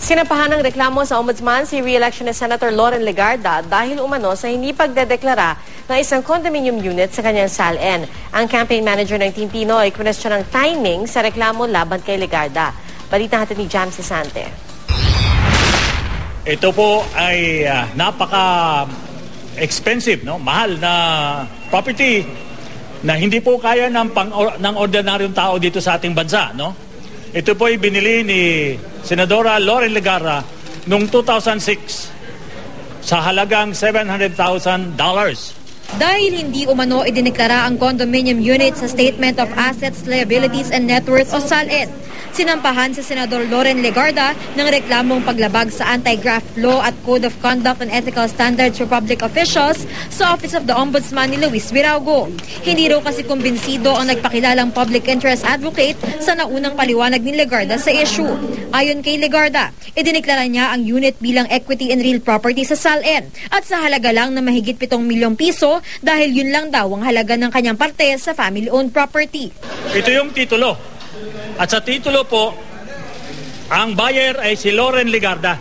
Sinampahan ng reklamo sa Ombudsman si re-election ni Senator Loren Legarda dahil umano sa hindi pagdedeklara ng isang condominium unit sa kanyang SALN. Ang campaign manager ng Team Pinoy kwestiyon ng timing sa reklamo laban kay Legarda. Balita natin ni Jam Sisante. Ito po ay napaka-expensive, no? Mahal na property na hindi po kaya ng ordinaryong tao dito sa ating bansa, no? Ito po ay binili ni Senadora Loren Legarda noong 2006 sa halagang $700,000. Dahil hindi umano idineklara ang condominium unit sa Statement of Assets, Liabilities and Net Worth o SALN, sinampahan si Senador Loren Legarda ng reklamong paglabag sa Anti-Graft Law at Code of Conduct and Ethical Standards for Public Officials sa Office of the Ombudsman ni Luis Viraugo. Hindi raw kasi kumbinsido ang nagpakilalang public interest advocate sa naunang paliwanag ni Legarda sa issue. Ayon kay Legarda, idineklara niya ang unit bilang equity and real property sa SALN at sa halaga lang na mahigit 7 milyong piso dahil yun lang daw ang halaga ng kanyang parte sa family-owned property. Ito yung titulo. At sa titulo po, ang buyer ay si Loren Legarda.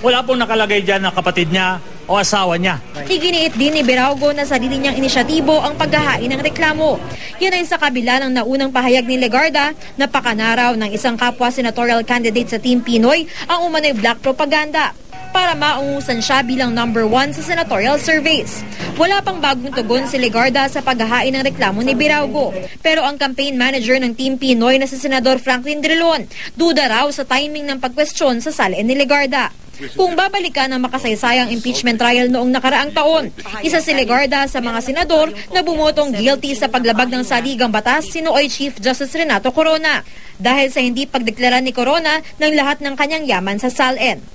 Wala pong nakalagay dyan na kapatid niya o asawa niya. Iginiit din ni Viraugo na sarili niyang inisyatibo ang paghahain ng reklamo. Yan ay sa kabila ng naunang pahayag ni Legarda na pakanaraw ng isang kapwa senatorial candidate sa Team Pinoy ang umano'y black propaganda para maungusan siya bilang number 1 sa senatorial surveys. Wala pang bagong tugon si Legarda sa paghahain ng reklamo ni Viraugo. Pero ang campaign manager ng Team Pinoy na si Senador Franklin Drilon, duda raw sa timing ng pagkwestiyon sa SALN ni Legarda. Kung babalikan ang makasaysayang impeachment trial noong nakaraang taon, isa si Legarda sa mga senador na bumotong guilty sa paglabag ng saligang batas si nooy Chief Justice Renato Corona dahil sa hindi pagdeklara ni Corona ng lahat ng kanyang yaman sa SALN.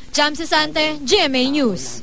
Jam Sisante, GMA News.